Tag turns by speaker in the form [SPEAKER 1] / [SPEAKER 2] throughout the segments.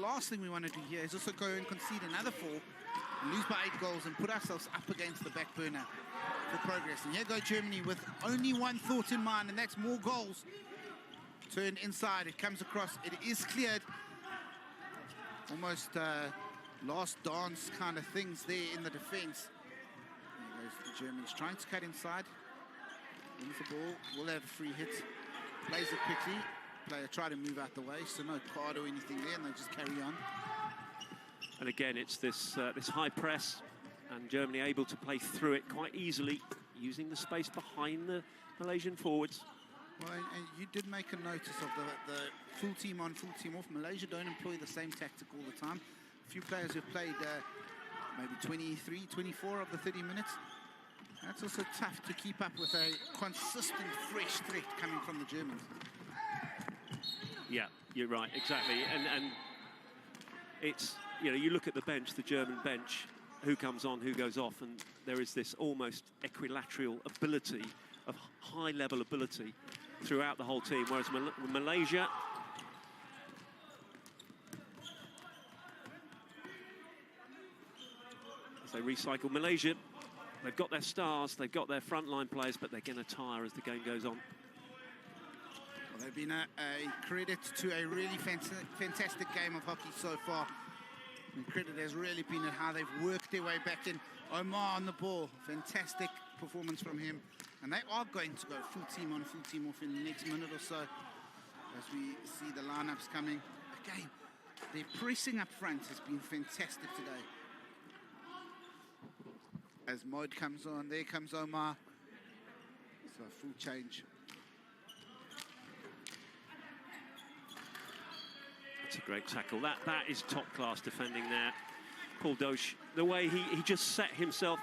[SPEAKER 1] last thing we want to do here is also go and concede another 4, and lose by 8 goals, and put ourselves up against the back burner for progress. And here go Germany with only one thought in mind, and that's more goals. Turned inside, it comes across, it is cleared. Almost last dance kind of things there in the defense. There goes the Germans trying to cut inside. Wins the ball, will have a free hit. Plays it quickly. Player try to move out the way, so no card or anything there, and they just carry on.
[SPEAKER 2] And again, it's this high press, and Germany able to play through it quite easily, using the space behind the Malaysian forwards.
[SPEAKER 1] Well, and you did make a notice of the full team on, full team off. Malaysia don't employ the same tactic all the time. A few players have played maybe 23, 24 of the 30 minutes. That's also tough to keep up with a consistent, fresh threat coming from the Germans.
[SPEAKER 2] Yeah, you're right, exactly. And it's, you know, you look at the bench, the German bench, who comes on, who goes off, and there is this almost equilateral ability, of high-level ability throughout the whole team, whereas Malaysia, as they recycle, Malaysia, they've got their stars, they've got their frontline players, but they're going to tire as the game goes on.
[SPEAKER 1] Well, they've been a credit to a really fantastic game of hockey so far. And credit has really been at how they've worked their way back in. Omar on the ball, fantastic performance from him. And they are going to go full team on, full team off in the next minute or so, as we see the lineups coming. Again, their pressing up front has been fantastic today. As Mod comes on, there comes Omar. So a full change.
[SPEAKER 2] That's a great tackle. That is top-class defending there. Paul Dosh, the way he just set himself,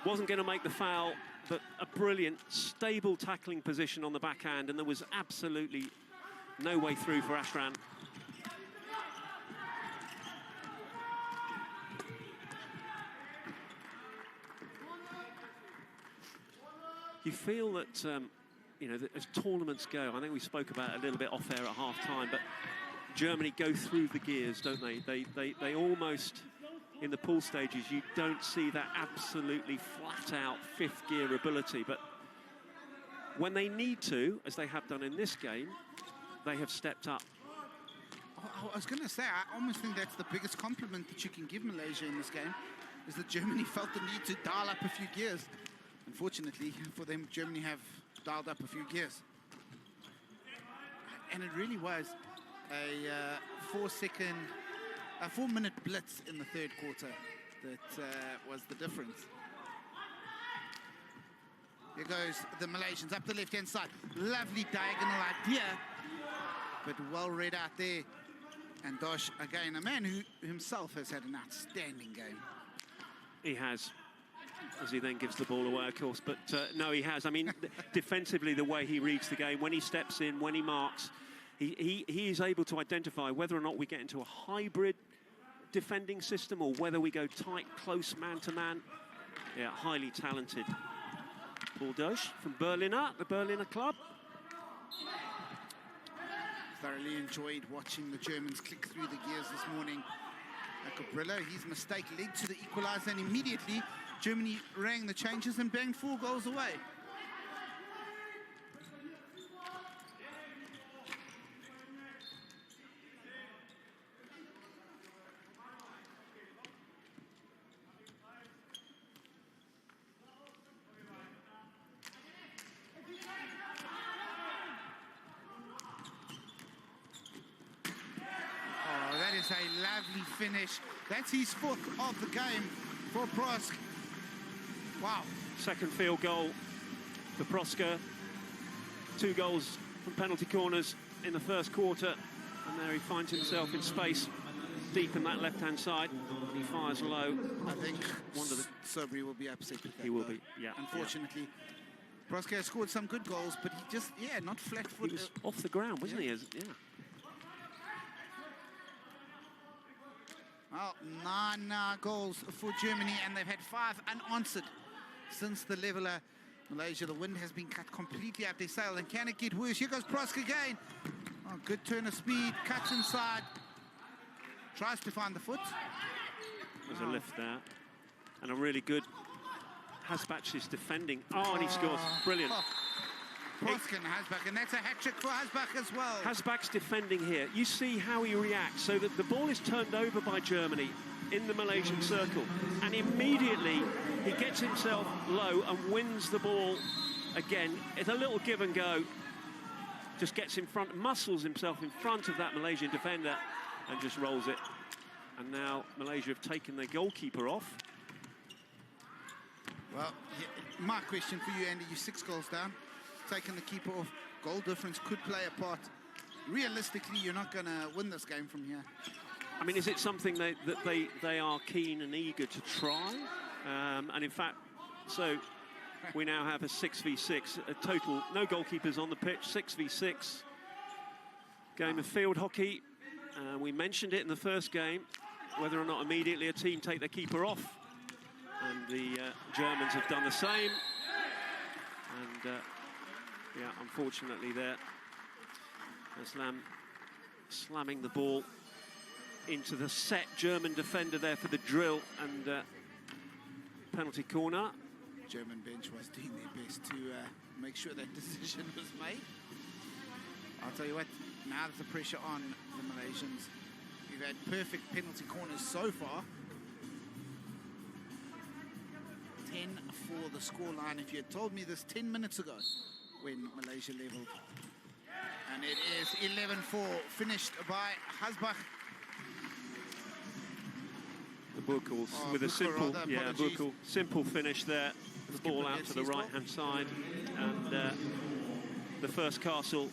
[SPEAKER 2] wasn't going to make the foul, but a brilliant, stable tackling position on the backhand, and there was absolutely no way through for Ashran. You feel that, you know, that as tournaments go, I think we spoke about it a little bit off air at half-time, but Germany go through the gears, don't they? They almost, in the pool stages, you don't see that absolutely flat-out fifth gear ability, but when they need to, as they have done in this game, they have stepped up.
[SPEAKER 1] I was going to say, I almost think that's the biggest compliment that you can give Malaysia in this game, is that Germany felt the need to dial up a few gears. Unfortunately for them, Germany have dialed up a few gears. And it really was a 4-minute blitz in the third quarter that was the difference. Here goes the Malaysians up the left-hand side. Lovely diagonal idea, but well read out there. And Dosh, again, a man who himself has had an outstanding game.
[SPEAKER 2] He has, as he then gives the ball away, of course. But no, he has. I mean, defensively, the way he reads the game, when he steps in, when he marks, he is able to identify whether or not we get into a hybrid defending system or whether we go tight, close, man-to-man. Yeah, highly talented. Paul Dosh from Berliner, the Berliner club.
[SPEAKER 1] Thoroughly enjoyed watching the Germans click through the gears this morning. Cabrilla, his mistake led to the equaliser, and immediately Germany rang the changes and banged 4 goals away. A lovely finish. That's his 4th of the game for Prosk. Wow.
[SPEAKER 2] Second field goal for Proska. 2 goals from penalty corners in the first quarter. And there he finds himself in space deep in that left-hand side. He fires low.
[SPEAKER 1] I think Sobri will be upset with that.
[SPEAKER 2] He will be, yeah.
[SPEAKER 1] Unfortunately. Yeah. Proska has scored some good goals, but he just, not flat-footed.
[SPEAKER 2] He was off the ground, wasn't he? Yeah.
[SPEAKER 1] Well, 9 goals for Germany, and they've had 5 unanswered since the leveler. Malaysia, the wind has been cut completely out their sail, and can it get worse? Here goes Prosk again. Oh, good turn of speed, cuts inside. Tries to find the foot.
[SPEAKER 2] There's a lift there. And a really good Hasbach is defending. Oh, and he scores. Brilliant.
[SPEAKER 1] Poskin, Hasbach, and that's a hat-trick for Hasbach as well.
[SPEAKER 2] Hasbach's defending here. You see how he reacts. So that the ball is turned over by Germany in the Malaysian circle. And immediately he gets himself low and wins the ball again. It's a little give and go. Just gets in front, muscles himself in front of that Malaysian defender and just rolls it. And now Malaysia have taken their goalkeeper off.
[SPEAKER 1] Well, my question for you, Andy, you're 6 goals down. Taking the keeper off, goal difference could play a part. Realistically, you're not going to win this game from here.
[SPEAKER 2] I mean, is it something that they are keen and eager to try? And in fact, so we now have a 6v6, a total, no goalkeepers on the pitch, 6v6. Game of field hockey. We mentioned it in the first game, whether or not immediately a team take their keeper off. And the Germans have done the same. And yeah, unfortunately there, Islam slamming the ball into the set German defender there for the drill, and penalty corner.
[SPEAKER 1] German bench was doing their best to make sure that decision was made. I'll tell you what, now there's the pressure on the Malaysians. We've had perfect penalty corners so far. 10 for the scoreline. If you had told me this 10 minutes ago when Malaysia leveled. And it is 11-4, finished by Hasbach.
[SPEAKER 2] The Buchels with a simple, Buchel, simple finish there. The ball out to the right-hand side, and the first Castle.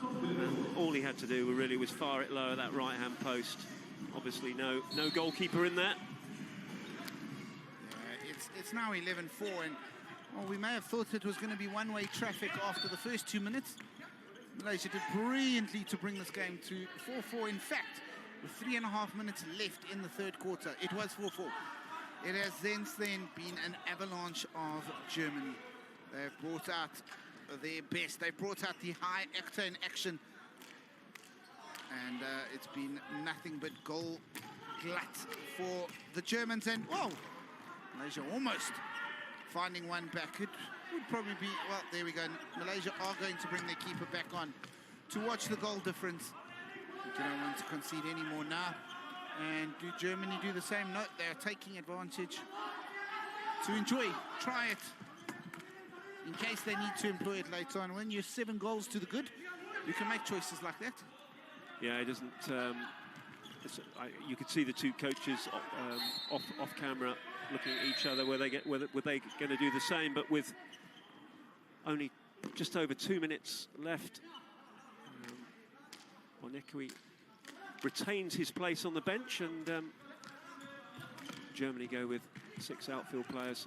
[SPEAKER 2] And all he had to do really was fire it low at that right-hand post. Obviously, no goalkeeper in there.
[SPEAKER 1] Yeah, it's now 11-4, and well, we may have thought it was going to be one-way traffic after the first 2 minutes. Malaysia did brilliantly to bring this game to 4-4. In fact, with 3.5 minutes left in the third quarter, it was 4-4. It has since then been an avalanche of Germany. They've brought out their best. They've brought out the high-octane action. And it's been nothing but goal glut for the Germans. And, whoa, Malaysia almost finding one back. It would probably be, well, there we go. Malaysia are going to bring their keeper back on to watch the goal difference. You don't want to concede anymore now. And do Germany do the same? No, they're taking advantage to enjoy. Try it. In case they need to employ it later on. When you're 7 goals to the good, you can make choices like that.
[SPEAKER 2] Yeah, it doesn't. You could see the two coaches off camera looking at each other. Were they going to do the same? But with only just over 2 minutes left, Onekui retains his place on the bench, and Germany go with 6 outfield players.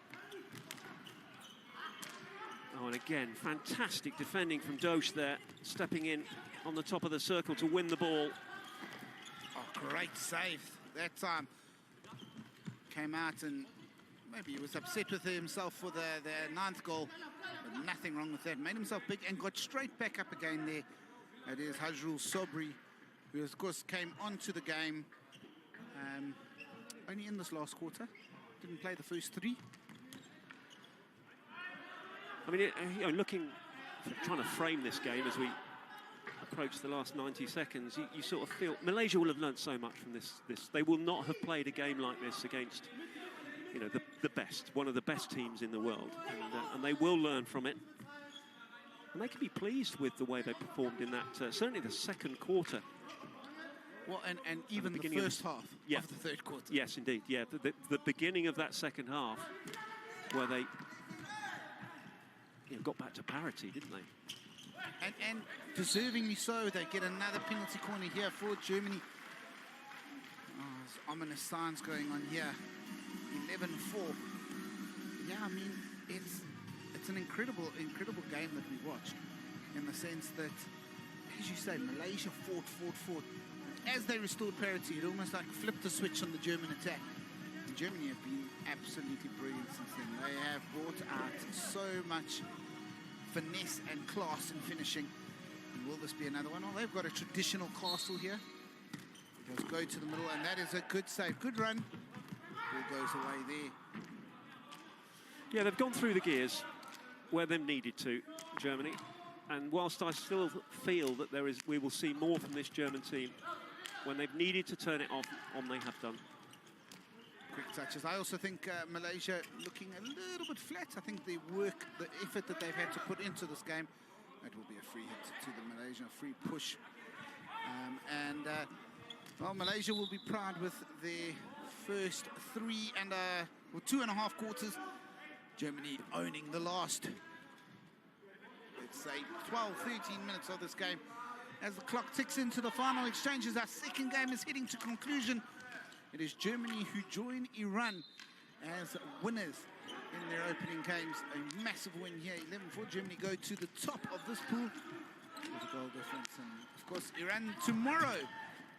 [SPEAKER 2] Oh, and again, fantastic defending from Dosh there, stepping in on the top of the circle to win the ball.
[SPEAKER 1] Oh, great save that time. Came out and maybe he was upset with himself for the 9th goal, but nothing wrong with that. Made himself big and got straight back up again there. It is Hajrul Sobri, who of course came onto the game only in this last quarter. Didn't play the first 3.
[SPEAKER 2] I mean, you know, trying to frame this game as we approach the last 90 seconds, you sort of feel Malaysia will have learned so much from this. They will not have played a game like this against, you know, the best, one of the best teams in the world, and they will learn from it. And they can be pleased with the way they performed in that, certainly the second quarter.
[SPEAKER 1] Well, and even the first half of the third quarter.
[SPEAKER 2] Yes, indeed. Yeah, the beginning of that second half, where they got back to parity, didn't they?
[SPEAKER 1] And deservingly so. They get another penalty corner here for Germany. Oh, there's ominous signs going on here. 11-4. Yeah, I mean, it's an incredible game that we watched, in the sense that, as you say, Malaysia fought. As they restored parity, it almost like flipped the switch on the German attack. And Germany have been absolutely brilliant since then. They have brought out so much finesse and class in finishing. And will this be another one? Oh, they've got a traditional castle here. Just go to the middle, and that is a good save. Good run. Ball goes away there.
[SPEAKER 2] Yeah, they've gone through the gears where they've needed to, Germany. And whilst I still feel that we will see more from this German team, when they've needed to turn it off, they have done.
[SPEAKER 1] Quick touches. I also think Malaysia looking a little bit flat. I think the work, the effort that they've had to put into this game, that will be a free hit to the Malaysian, a free push. Well, Malaysia will be proud with their first 2.5 quarters. Germany owning the last, let's say, 12, 13 minutes of this game. As the clock ticks into the final exchanges, our second game is heading to conclusion. It is Germany who join Iran as winners in their opening games. A massive win here, 11 for Germany, go to the top of this pool with a goal difference. And of course, Iran tomorrow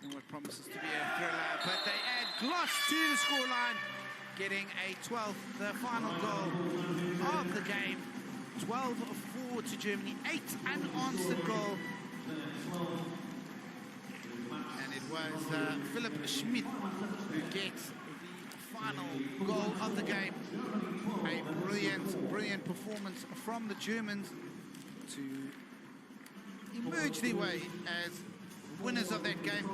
[SPEAKER 1] in what promises to be a thriller, but they add gloss to the scoreline, getting a 12th, the final goal of the game. 12-4 to Germany, 8 unanswered goal. And it was Philip Schmidt who gets the final goal of the game. A brilliant performance from the Germans to emerge their way as winners of that game.